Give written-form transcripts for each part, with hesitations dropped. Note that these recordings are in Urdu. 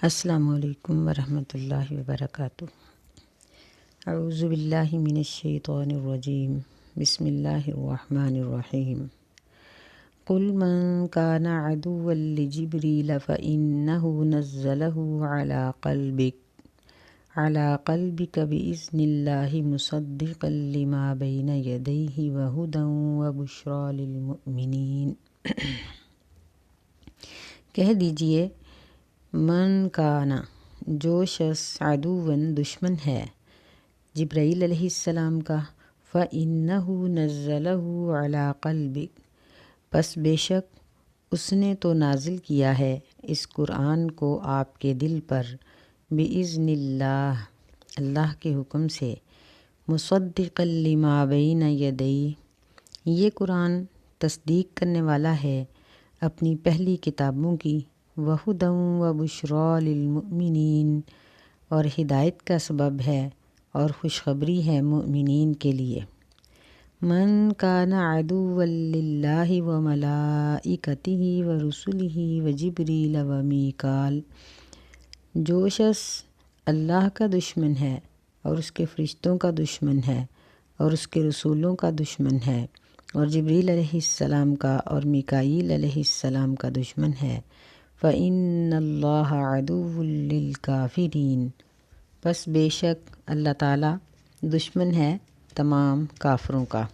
السلام علیکم ورحمۃ اللہ وبرکاتہ۔ اعوذ باللہ من الشیطان الرجیم، بسم اللہ الرحمن الرحیم۔ قل من کان عدوا لجبریل فإنہ نزلہ علی قلبک بإذن اللہ مصدقا لما بین یدیہ وہدی وبشریٰ للمؤمنین۔ کہہ دیجئے من کانا، جو شخص عدوًا دشمن ہے جبرائیل علیہ السلام کا، فإنہ نزلہ علی قلبک، پس بے شک اس نے تو نازل کیا ہے اس قرآن کو آپ کے دل پر، بإذن اللہ، اللہ کے حکم سے، مصدقا لما بین یدیہ، یہ قرآن تصدیق کرنے والا ہے اپنی پہلی کتابوں کی، وہدی وبشریٰ للمؤمنین، اور ہدایت کا سبب ہے اور خوشخبری ہے مومنین کے لیے۔ من کان عدوا للہ وملائکتہ ورسلہ وجبریل ومیکال، جو شخص اللہ کا دشمن ہے اور اس کے فرشتوں کا دشمن ہے اور اس کے رسولوں کا دشمن ہے اور جبریل علیہ السلام کا اور میکائیل علیہ السلام کا دشمن ہے، فإن اللہ عدو للکافرین، پس بے شک اللہ تعالیٰ دشمن ہے تمام کافروں کا۔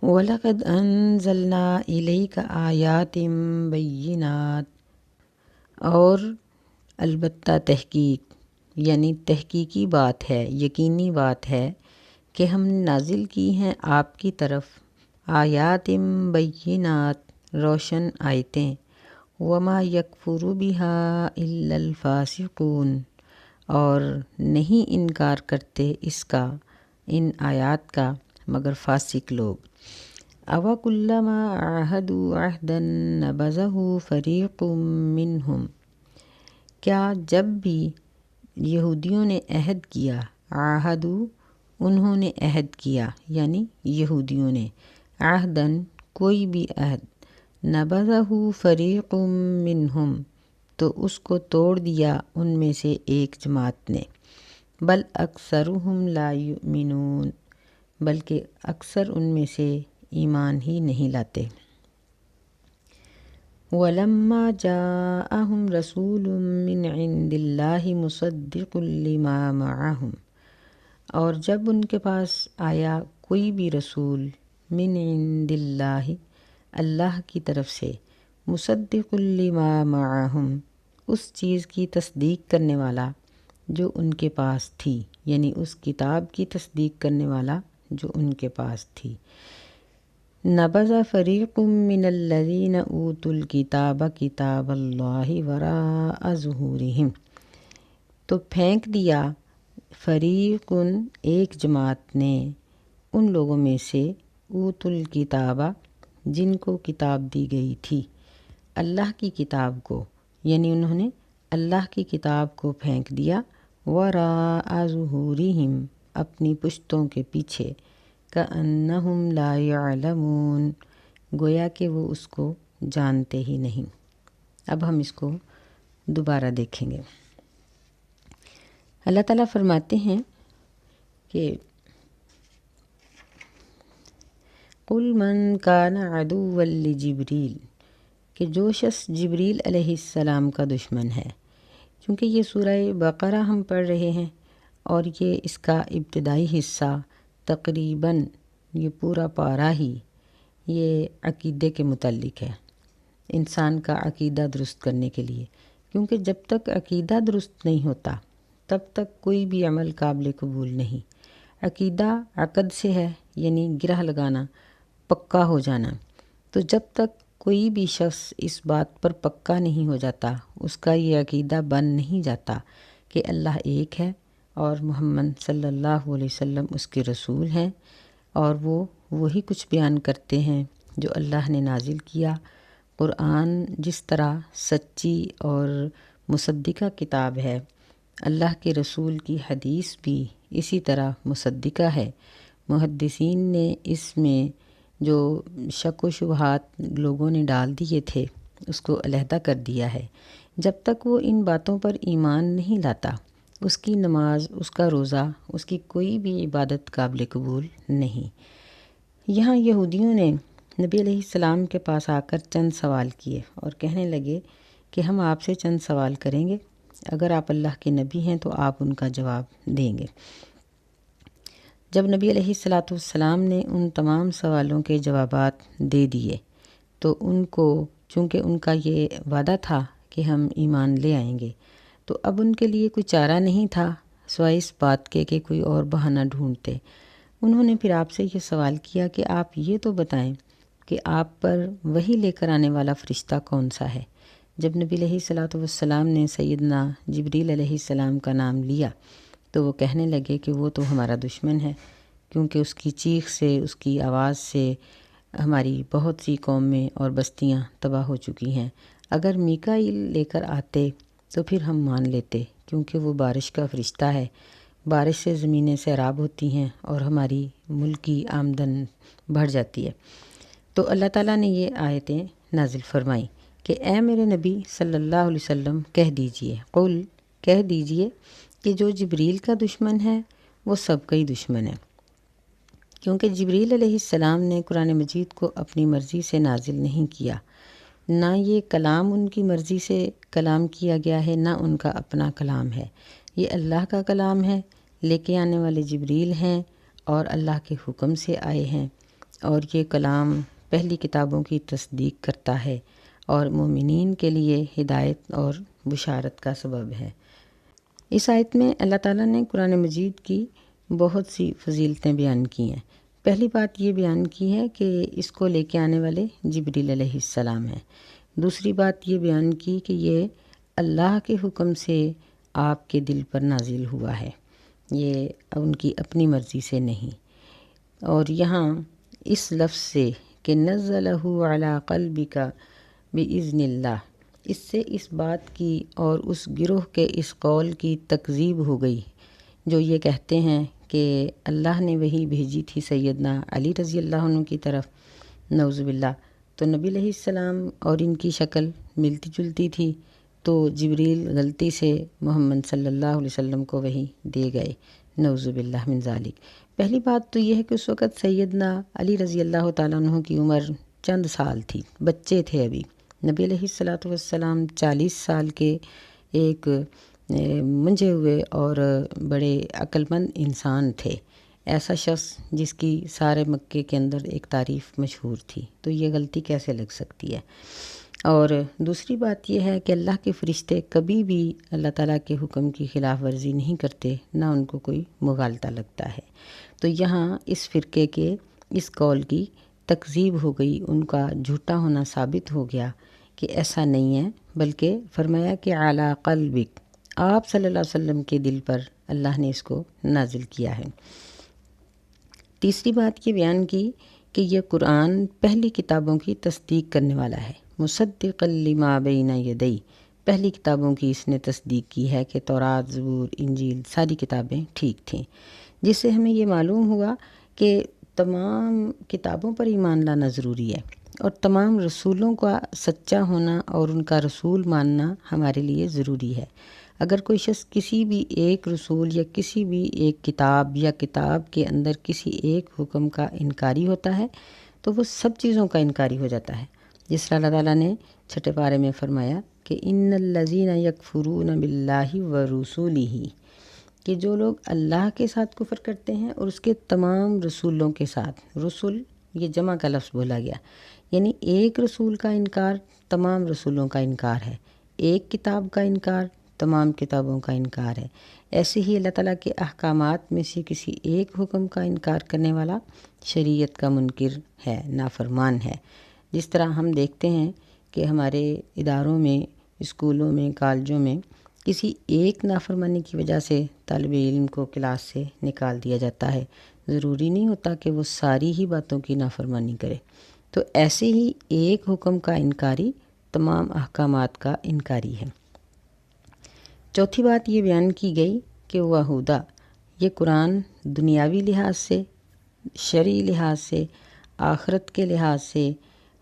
وَلَقَدْ أَنزَلْنَا إِلَيْكَ آیَاتٍ بَیِّنَاتٍ، اور البتہ تحقیق، یعنی تحقیقی بات ہے، یقینی بات ہے کہ ہم نے نازل کی ہیں آپ کی طرف آیات بینات، روشن آیتیں، وما یکفر بہا الا الفاسقون، اور نہیں انکار کرتے اس کا، ان آیات کا، مگر فاسق لوگ۔ اوَکُلَّمَا عَاهَدُوا عَهْدًا نَبَذَهُ فَرِیقٌ مِّنْهُمْ، کیا جب بھی یہودیوں نے عہد کیا، عَاهَدُوا انہوں نے عہد کیا، یعنی یہودیوں نے، عہداً کوئی بھی عہد، نبذہ فریق منہم تو اس کو توڑ دیا ان میں سے ایک جماعت نے، بل اکثرہم لا یؤمنون، بلکہ اکثر ان میں سے ایمان ہی نہیں لاتے۔ وَلَمَّا جَاءَهُمْ رَسُولٌ مِّنْ عِندِ اللَّهِ مُصَدِّقٌ لِّمَا مَعَهُمْ، اور جب ان کے پاس آیا کوئی بھی رسول، من عند اللہ، اللہ کی طرف سے، مصدق لما معہم، اس چیز کی تصدیق کرنے والا جو ان کے پاس تھی، یعنی اس کتاب کی تصدیق کرنے والا جو ان کے پاس تھی، نبذ فریق من الذین اوتوا الکتاب کتاب اللہ وراء ظہورہم، تو پھینک دیا فریق ایک جماعت نے ان لوگوں میں سے، اوتوا الکتاب جن کو کتاب دی گئی تھی، اللہ کی کتاب کو، یعنی انہوں نے اللہ کی کتاب کو پھینک دیا، وراء ظہورہم اپنی پشتوں کے پیچھے، کأنہم لا یعلمون گویا کہ وہ اس کو جانتے ہی نہیں۔ اب ہم اس کو دوبارہ دیکھیں گے۔ اللہ تعالیٰ فرماتے ہیں کہ قل من کان عدوا لجبریل، کہ جو شخص جبریل علیہ السلام کا دشمن ہے، چونکہ یہ سورہ بقرہ ہم پڑھ رہے ہیں اور یہ اس کا ابتدائی حصہ تقریباً یہ پورا پارہ ہی یہ عقیدے کے متعلق ہے، انسان کا عقیدہ درست کرنے کے لیے، کیونکہ جب تک عقیدہ درست نہیں ہوتا تب تک کوئی بھی عمل قابل قبول نہیں۔ عقیدہ عقد سے ہے، یعنی گرہ لگانا، پکا ہو جانا، تو جب تک کوئی بھی شخص اس بات پر پکا نہیں ہو جاتا، اس کا یہ عقیدہ بن نہیں جاتا کہ اللہ ایک ہے اور محمد صلی اللہ علیہ وسلم اس کے رسول ہیں، اور وہ وہی کچھ بیان کرتے ہیں جو اللہ نے نازل کیا۔ قرآن جس طرح سچی اور مصدقہ کتاب ہے، اللہ کے رسول کی حدیث بھی اسی طرح مصدقہ ہے۔ محدثین نے اس میں جو شک و شبہات لوگوں نے ڈال دیے تھے اس کو علیحدہ کر دیا ہے جب تک وہ ان باتوں پر ایمان نہیں لاتا۔ اس کی نماز، اس کا روزہ، اس کی کوئی بھی عبادت قابل قبول نہیں۔ یہاں یہودیوں نے نبی علیہ السلام کے پاس آ کر چند سوال کیے اور کہنے لگے کہ ہم آپ سے چند سوال کریں گے، اگر آپ اللہ کے نبی ہیں تو آپ ان کا جواب دیں گے۔ جب نبی علیہ السلام نے ان تمام سوالوں کے جوابات دے دیے تو ان کو، چونکہ ان کا یہ وعدہ تھا کہ ہم ایمان لے آئیں گے، تو اب ان کے لیے کوئی چارہ نہیں تھا سوائے اس بات کے کہ کوئی اور بہانہ ڈھونڈتے۔ انہوں نے پھر آپ سے یہ سوال کیا کہ آپ یہ تو بتائیں کہ آپ پر وحی لے کر آنے والا فرشتہ کون سا ہے؟ جب نبی علیہ السلام نے سیدنا جبریل علیہ السلام کا نام لیا تو وہ کہنے لگے کہ وہ تو ہمارا دشمن ہے، کیونکہ اس کی چیخ سے، اس کی آواز سے ہماری بہت سی قومیں اور بستیاں تباہ ہو چکی ہیں۔ اگر میکائیل لے کر آتے تو پھر ہم مان لیتے، کیونکہ وہ بارش کا فرشتہ ہے، بارش سے زمینیں سیراب ہوتی ہیں اور ہماری ملک کی آمدن بڑھ جاتی ہے۔ تو اللہ تعالیٰ نے یہ آیتیں نازل فرمائیں کہ اے میرے نبی صلی اللہ علیہ وسلم کہہ دیجئے، قل کہہ دیجئے کہ جو جبریل کا دشمن ہے وہ سب کا ہی دشمن ہے، کیونکہ جبریل علیہ السلام نے قرآن مجید کو اپنی مرضی سے نازل نہیں کیا، نہ یہ کلام ان کی مرضی سے کلام کیا گیا ہے، نہ ان کا اپنا کلام ہے، یہ اللہ کا کلام ہے، لے کے آنے والے جبریل ہیں اور اللہ کے حکم سے آئے ہیں، اور یہ کلام پہلی کتابوں کی تصدیق کرتا ہے اور مومنین کے لیے ہدایت اور بشارت کا سبب ہے۔ اس آیت میں اللہ تعالیٰ نے قرآن مجید کی بہت سی فضیلتیں بیان کی ہیں۔ پہلی بات یہ بیان کی ہے کہ اس کو لے کے آنے والے جبریل علیہ السلام ہیں۔ دوسری بات یہ بیان کی کہ یہ اللہ کے حکم سے آپ کے دل پر نازل ہوا ہے، یہ ان کی اپنی مرضی سے نہیں۔ اور یہاں اس لفظ سے کہ نزلہ علی قلبک بإذن اللہ، اس سے اس بات کی اور اس گروہ کے اس قول کی تکذیب ہو گئی جو یہ کہتے ہیں کہ اللہ نے وہی بھیجی تھی سیدنا علی رضی اللہ عنہ کی طرف، نعوذ باللہ، تو نبی علیہ السلام اور ان کی شکل ملتی جلتی تھی، تو جبریل غلطی سے محمد صلی اللہ علیہ وسلم کو وہی دے گئے، نعوذ باللہ من ذالک۔ پہلی بات تو یہ ہے کہ اس وقت سیدنا علی رضی اللہ تعالیٰ عنہ کی عمر چند سال تھی، بچے تھے ابھی۔ نبی علیہ السلام 40 سال کے ایک منجھے ہوئے اور بڑے عقل مند انسان تھے، ایسا شخص جس کی سارے مکے کے اندر ایک تعریف مشہور تھی، تو یہ غلطی کیسے لگ سکتی ہے؟ اور دوسری بات یہ ہے کہ اللہ کے فرشتے کبھی بھی اللہ تعالیٰ کے حکم کی خلاف ورزی نہیں کرتے، نہ ان کو کوئی مغالطہ لگتا ہے۔ تو یہاں اس فرقے کے اس قول کی تکذیب ہو گئی، ان کا جھوٹا ہونا ثابت ہو گیا کہ ایسا نہیں ہے، بلکہ فرمایا کہ اعلیٰ قلبک، آپ صلی اللہ علیہ وسلم کے دل پر اللہ نے اس کو نازل کیا ہے۔ تیسری بات یہ بیان کی کہ یہ قرآن پہلی کتابوں کی تصدیق کرنے والا ہے، مصدقا لما بین یدی، پہلی کتابوں کی اس نے تصدیق کی ہے کہ تورات، زبور، انجیل ساری کتابیں ٹھیک تھیں، جس سے ہمیں یہ معلوم ہوا کہ تمام کتابوں پر ایمان لانا ضروری ہے، اور تمام رسولوں کا سچا ہونا اور ان کا رسول ماننا ہمارے لیے ضروری ہے۔ اگر کوئی شخص کسی بھی ایک رسول یا کسی بھی ایک کتاب یا کتاب کے اندر کسی ایک حکم کا انکاری ہوتا ہے تو وہ سب چیزوں کا انکاری ہو جاتا ہے، جس طرح اللہ تعالیٰ نے 6 پارے میں فرمایا کہ ان الذین یکفرون باللہ ورسولہ، کہ جو لوگ اللہ کے ساتھ کفر کرتے ہیں اور اس کے تمام رسولوں کے ساتھ، رسول یہ جمع کا لفظ بولا گیا، یعنی ایک رسول کا انکار تمام رسولوں کا انکار ہے، ایک کتاب کا انکار تمام کتابوں کا انکار ہے۔ ایسے ہی اللہ تعالیٰ کے احکامات میں سے کسی ایک حکم کا انکار کرنے والا شریعت کا منکر ہے، نافرمان ہے۔ جس طرح ہم دیکھتے ہیں کہ ہمارے اداروں میں، اسکولوں میں، کالجوں میں کسی ایک نافرمانی کی وجہ سے طالب علم کو کلاس سے نکال دیا جاتا ہے، ضروری نہیں ہوتا کہ وہ ساری ہی باتوں کی نافرمانی کرے۔ تو ایسے ہی ایک حکم کا انکاری تمام احکامات کا انکاری ہے۔ چوتھی بات یہ بیان کی گئی کہ وہ ہدیٰ، یہ قرآن دنیاوی لحاظ سے، شرعی لحاظ سے، آخرت کے لحاظ سے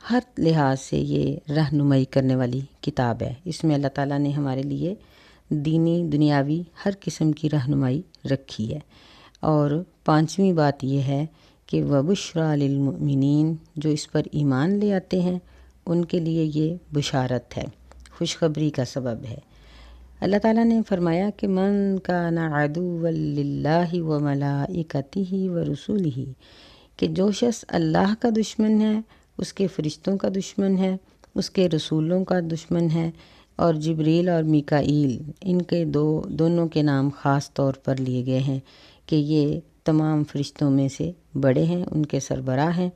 ہر لحاظ سے یہ رہنمائی کرنے والی کتاب ہے۔ اس میں اللہ تعالیٰ نے ہمارے لیے دینی دنیاوی ہر قسم کی رہنمائی رکھی ہے۔ اور پانچویں بات یہ ہے کہ وَبُشْرَىٰ لِلْمُؤْمِنِينَ، جو اس پر ایمان لے آتے ہیں ان کے لیے یہ بشارت ہے، خوشخبری کا سبب ہے۔ اللہ تعالیٰ نے فرمایا کہ من کان عدوا للہ وملائکتہ ورسولہ، کہ جو شخص اللہ کا دشمن ہے، اس کے فرشتوں کا دشمن ہے، اس کے رسولوں کا دشمن ہے، اور جبریل اور میکائیل، ان کے دونوں کے نام خاص طور پر لیے گئے ہیں کہ یہ تمام فرشتوں میں سے بڑے ہیں، ان کے سربراہ ہیں۔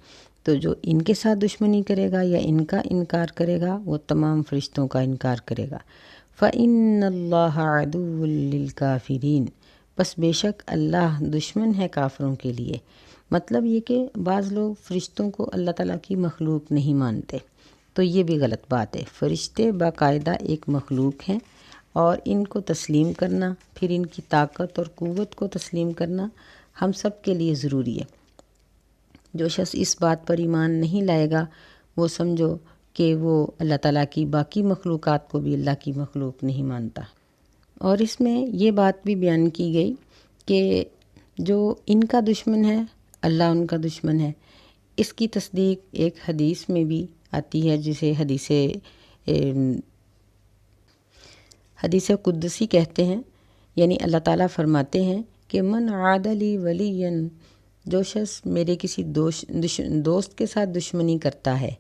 تو جو ان کے ساتھ دشمنی کرے گا یا ان کا انکار کرے گا وہ تمام فرشتوں کا انکار کرے گا۔ فَإِنَّ اللَّهَ عَدُوٌّ لِّلْكَافِرِينَ، پس بے شک اللہ دشمن ہے کافروں کے لیے۔ مطلب یہ کہ بعض لوگ فرشتوں کو اللہ تعالیٰ کی مخلوق نہیں مانتے، تو یہ بھی غلط بات ہے۔ فرشتے باقاعدہ ایک مخلوق ہیں، اور ان کو تسلیم کرنا، پھر ان کی طاقت اور قوت کو تسلیم کرنا ہم سب کے لیے ضروری ہے۔ جو شخص اس بات پر ایمان نہیں لائے گا وہ سمجھو کہ وہ اللہ تعالیٰ کی باقی مخلوقات کو بھی اللہ کی مخلوق نہیں مانتا۔ اور اس میں یہ بات بھی بیان کی گئی کہ جو ان کا دشمن ہے اللہ ان کا دشمن ہے، اس کی تصدیق ایک حدیث میں بھی آتی ہے جسے حدیث قدسی کہتے ہیں۔ یعنی اللہ تعالیٰ فرماتے ہیں کہ من عاد لی ولیا، جو شخص میرے کسی دوست کے ساتھ دشمنی کرتا ہے،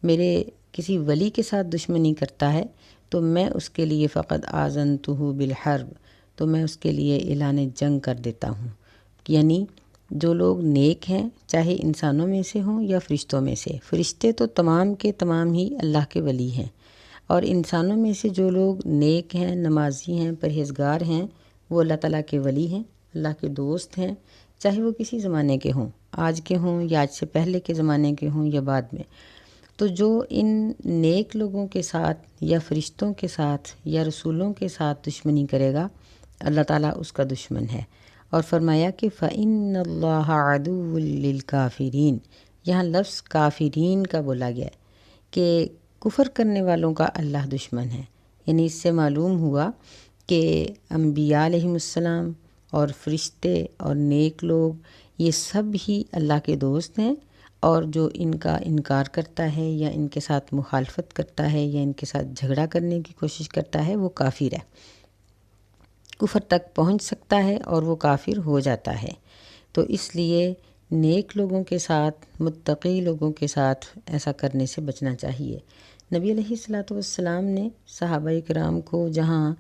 میرے کسی ولی کے ساتھ دشمنی کرتا ہے، تو میں اس کے لیے فقد آذنتہ بالحرب، تو میں اس کے لیے اعلان جنگ کر دیتا ہوں۔ یعنی جو لوگ نیک ہیں، چاہے انسانوں میں سے ہوں یا فرشتوں میں سے، فرشتے تو تمام کے تمام ہی اللہ کے ولی ہیں، اور انسانوں میں سے جو لوگ نیک ہیں، نمازی ہیں، پرہیزگار ہیں، وہ اللہ تعالیٰ کے ولی ہیں، اللہ کے دوست ہیں، چاہے وہ کسی زمانے کے ہوں، آج کے ہوں یا آج سے پہلے کے زمانے کے ہوں یا بعد میں۔ تو جو ان نیک لوگوں کے ساتھ یا فرشتوں کے ساتھ یا رسولوں کے ساتھ دشمنی کرے گا، اللہ تعالیٰ اس کا دشمن ہے۔ اور فرمایا کہ فَإِنَّ اللَّهَ عَدُوٌّ لِّلْكَافِرِينَ، یہاں لفظ کافرین کا بولا گیا ہے کہ کفر کرنے والوں کا اللہ دشمن ہے۔ یعنی اس سے معلوم ہوا کہ انبیاء علیہم السلام اور فرشتے اور نیک لوگ یہ سب ہی اللہ کے دوست ہیں، اور جو ان کا انکار کرتا ہے یا ان کے ساتھ مخالفت کرتا ہے یا ان کے ساتھ جھگڑا کرنے کی کوشش کرتا ہے وہ کافر ہے، کفر تک پہنچ سکتا ہے اور وہ کافر ہو جاتا ہے۔ تو اس لیے نیک لوگوں کے ساتھ، متقی لوگوں کے ساتھ ایسا کرنے سے بچنا چاہیے۔ نبی علیہ الصلوۃ والسلام نے صحابہ کرام کو جہاں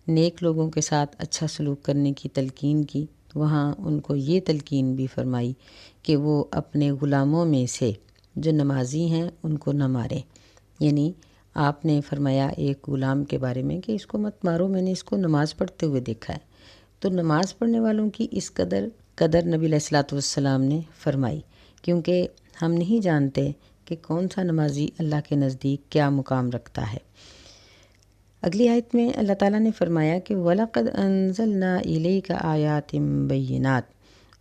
نیک لوگوں کے ساتھ اچھا سلوک کرنے کی تلقین کی، وہاں ان کو یہ تلقین بھی فرمائی کہ وہ اپنے غلاموں میں سے جو نمازی ہیں ان کو نہ ماریں۔ یعنی آپ نے فرمایا ایک غلام کے بارے میں کہ اس کو مت مارو، میں نے اس کو نماز پڑھتے ہوئے دیکھا ہے۔ تو نماز پڑھنے والوں کی اس قدر نبی علیہ الصلوۃ والسلام نے فرمائی، کیونکہ ہم نہیں جانتے کہ کون سا نمازی اللہ کے نزدیک کیا مقام رکھتا ہے۔ اگلی آیت میں اللہ تعالیٰ نے فرمایا کہ وَلَقَدْ أَنزَلْنَا إِلَيْكَ آيَاتٍ بَيِّنَاتٍ،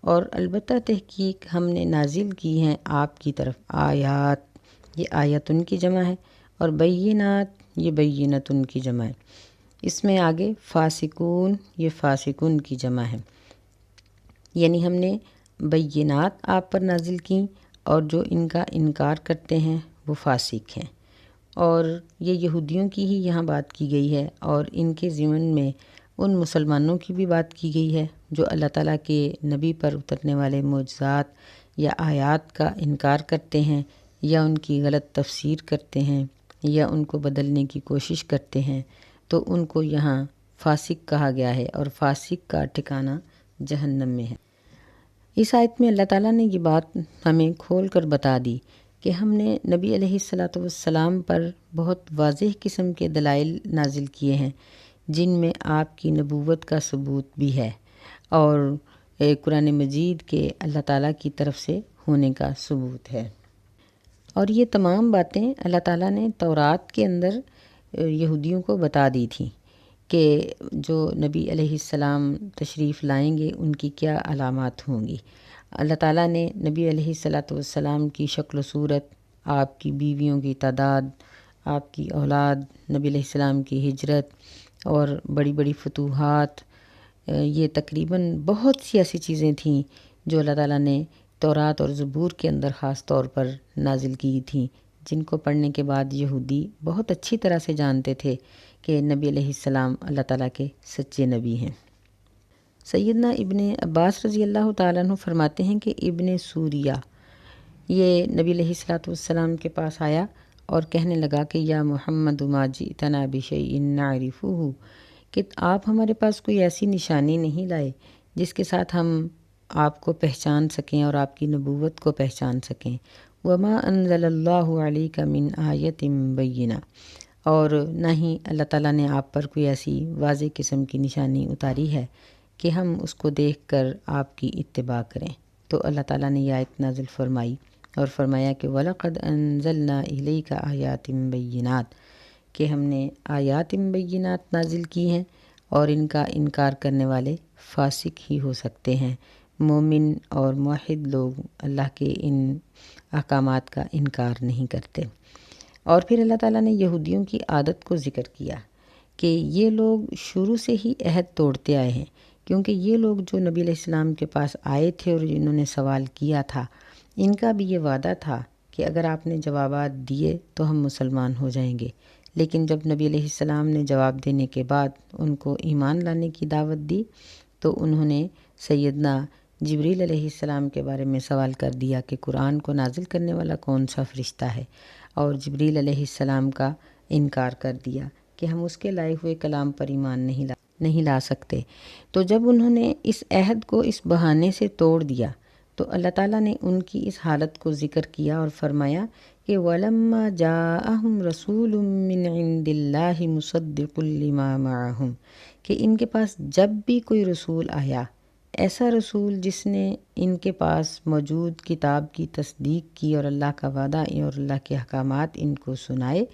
اور البتہ تحقیق ہم نے نازل کی ہیں آپ کی طرف آیات، یہ آیتن کی جمع ہے، اور بینات یہ بینتن کی جمع ہے۔ اس میں آگے فاسقون یہ فاسقن کی جمع ہے۔ یعنی ہم نے بینات آپ پر نازل کیں، اور جو ان کا انکار کرتے ہیں وہ فاسق ہیں۔ اور یہ یہودیوں کی ہی یہاں بات کی گئی ہے، اور ان کے ضمن میں ان مسلمانوں کی بھی بات کی گئی ہے جو اللہ تعالیٰ کے نبی پر اترنے والے معجزات یا آیات کا انکار کرتے ہیں، یا ان کی غلط تفسیر کرتے ہیں، یا ان کو بدلنے کی کوشش کرتے ہیں، تو ان کو یہاں فاسق کہا گیا ہے، اور فاسق کا ٹھکانہ جہنم میں ہے۔ اس آیت میں اللہ تعالیٰ نے یہ بات ہمیں کھول کر بتا دی کہ ہم نے نبی علیہ الصلوۃ والسلام پر بہت واضح قسم کے دلائل نازل کیے ہیں، جن میں آپ کی نبوت کا ثبوت بھی ہے، اور قرآن مجید کے اللہ تعالیٰ کی طرف سے ہونے کا ثبوت ہے۔ اور یہ تمام باتیں اللہ تعالیٰ نے تورات کے اندر یہودیوں کو بتا دی تھیں کہ جو نبی علیہ السلام تشریف لائیں گے ان کی کیا علامات ہوں گی۔ اللہ تعالیٰ نے نبی علیہ الصلوۃ والسلام کی شکل و صورت آپ کی بیویوں کی تعداد، آپ کی اولاد، نبی علیہ السلام کی ہجرت اور بڑی بڑی فتوحات، یہ تقریباً بہت سی ایسی چیزیں تھیں جو اللہ تعالیٰ نے تورات اور زبور کے اندر خاص طور پر نازل کی تھیں، جن کو پڑھنے کے بعد یہودی بہت اچھی طرح سے جانتے تھے کہ نبی علیہ السلام اللہ تعالیٰ کے سچے نبی ہیں۔ سیدنا ابن عباس رضی اللہ تعالیٰ عنہ فرماتے ہیں کہ ابن سوریہ یہ نبی علیہ السلام کے پاس آیا اور کہنے لگا کہ یا محمد ما جئتنا بشیء نعرفہ، کہ آپ ہمارے پاس کوئی ایسی نشانی نہیں لائے جس کے ساتھ ہم آپ کو پہچان سکیں اور آپ کی نبوت کو پہچان سکیں۔ وما انزل اللہ علیک من آیۃ بینہ، اور نہ ہی اللہ تعالیٰ نے آپ پر کوئی ایسی واضح قسم کی نشانی اتاری ہے کہ ہم اس کو دیکھ کر آپ کی اتباع کریں۔ تو اللہ تعالیٰ نے یہ آیت نازل فرمائی اور فرمایا کہ وَلَقَدْ أَنزَلْنَا إِلَيْكَ آیَاتٍ بَيِّنَاتٍ، کہ ہم نے آیات بینات نازل کی ہیں اور ان کا انکار کرنے والے فاسق ہی ہو سکتے ہیں۔ مومن اور موحد لوگ اللہ کے ان احکامات کا انکار نہیں کرتے۔ اور پھر اللہ تعالیٰ نے یہودیوں کی عادت کو ذکر کیا کہ یہ لوگ شروع سے ہی عہد توڑتے آئے ہیں، کیونکہ یہ لوگ جو نبی علیہ السلام کے پاس آئے تھے اور جنہوں نے سوال کیا تھا، ان کا بھی یہ وعدہ تھا کہ اگر آپ نے جوابات دیے تو ہم مسلمان ہو جائیں گے۔ لیکن جب نبی علیہ السلام نے جواب دینے کے بعد ان کو ایمان لانے کی دعوت دی تو انہوں نے سیدنا جبریل علیہ السلام کے بارے میں سوال کر دیا کہ قرآن کو نازل کرنے والا کون سا فرشتہ ہے، اور جبریل علیہ السلام کا انکار کر دیا کہ ہم اس کے لائے ہوئے کلام پر ایمان نہیں لا سکتے۔ تو جب انہوں نے اس عہد کو اس بہانے سے توڑ دیا تو اللہ تعالیٰ نے ان کی اس حالت کو ذکر کیا اور فرمایا کہ وَلَمَّا جَاءَهُمْ رَسُولٌ مِّنْ عِنْدِ اللَّهِ مُصَدِّقٌ لِّمَا مَعَهُمْ، کہ ان کے پاس جب بھی کوئی رسول آیا، ایسا رسول جس نے ان کے پاس موجود کتاب کی تصدیق کی اور اللہ کا وعدہ اور اللہ کے احکامات ان کو سنائے،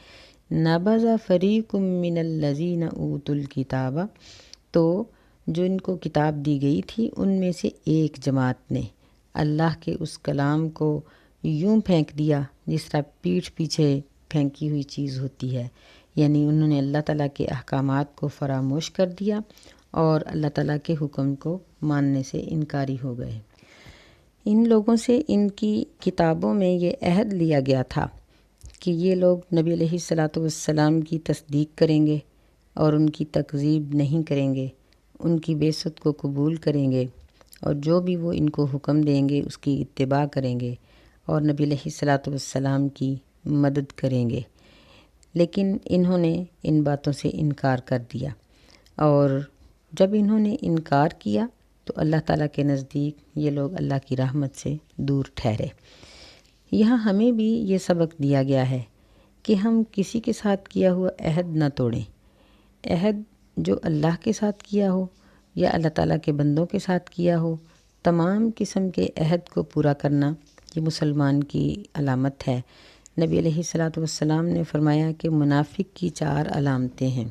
نَبَذَ فَرِيقٌ مِّنَ الَّذِينَ أُوتُوا الْكِتَابَ، تو جو ان کو کتاب دی گئی تھی ان میں سے ایک جماعت نے اللہ کے اس کلام کو یوں پھینک دیا جس طرح پیٹھ پیچھے پھینکی ہوئی چیز ہوتی ہے، یعنی انہوں نے اللہ تعالیٰ کے احکامات کو فراموش کر دیا اور اللہ تعالیٰ کے حکم کو ماننے سے انکاری ہو گئے۔ ان لوگوں سے ان کی کتابوں میں یہ عہد لیا گیا تھا کہ یہ لوگ نبی علیہ السلام کی تصدیق کریں گے اور ان کی تکذیب نہیں کریں گے، ان کی بعثت کو قبول کریں گے اور جو بھی وہ ان کو حکم دیں گے اس کی اتباع کریں گے اور نبی علیہ السلام کی مدد کریں گے۔ لیکن انہوں نے ان باتوں سے انکار کر دیا، اور جب انہوں نے انکار کیا تو اللہ تعالیٰ کے نزدیک یہ لوگ اللہ کی رحمت سے دور ٹھہرے۔ یہاں ہمیں بھی یہ سبق دیا گیا ہے کہ ہم کسی کے ساتھ کیا ہوا عہد نہ توڑیں۔ عہد جو اللہ کے ساتھ کیا ہو یا اللہ تعالیٰ کے بندوں کے ساتھ کیا ہو، تمام قسم کے عہد کو پورا کرنا یہ مسلمان کی علامت ہے۔ نبی علیہ السلام نے فرمایا کہ منافق کی 4 علامتیں ہیں،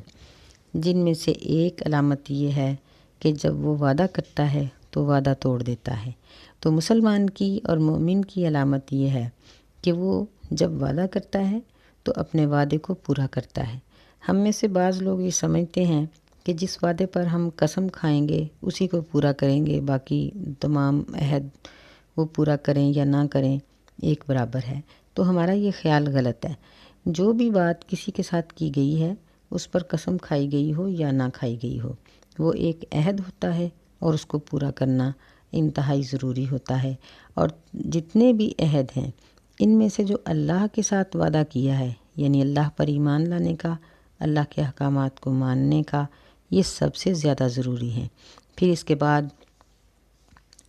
جن میں سے ایک علامت یہ ہے کہ جب وہ وعدہ کرتا ہے تو وعدہ توڑ دیتا ہے۔ تو مسلمان کی اور مومن کی علامت یہ ہے کہ وہ جب وعدہ کرتا ہے تو اپنے وعدے کو پورا کرتا ہے۔ ہم میں سے بعض لوگ یہ سمجھتے ہیں کہ جس وعدے پر ہم قسم کھائیں گے اسی کو پورا کریں گے، باقی تمام عہد وہ پورا کریں یا نہ کریں ایک برابر ہے۔ تو ہمارا یہ خیال غلط ہے۔ جو بھی بات کسی کے ساتھ کی گئی ہے اس پر قسم کھائی گئی ہو یا نہ کھائی گئی ہو، وہ ایک عہد ہوتا ہے اور اس کو پورا کرنا انتہائی ضروری ہوتا ہے۔ اور جتنے بھی عہد ہیں ان میں سے جو اللہ کے ساتھ وعدہ کیا ہے، یعنی اللہ پر ایمان لانے کا، اللہ کے احکامات کو ماننے کا، یہ سب سے زیادہ ضروری ہیں۔ پھر اس کے بعد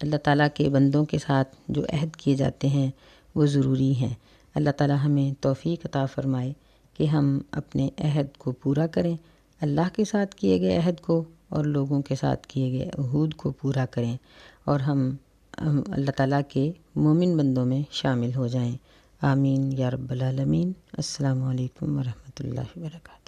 اللہ تعالیٰ کے بندوں کے ساتھ جو عہد کیے جاتے ہیں وہ ضروری ہیں۔ اللہ تعالیٰ ہمیں توفیق عطا فرمائے کہ ہم اپنے عہد کو پورا کریں، اللہ کے ساتھ کیے گئے عہد کو اور لوگوں کے ساتھ کیے گئے عہود کو پورا کریں، اور ہم اللہ تعالیٰ کے مومن بندوں میں شامل ہو جائیں۔ آمین یا رب العالمین۔ السلام علیکم ورحمۃ اللہ وبرکاتہ۔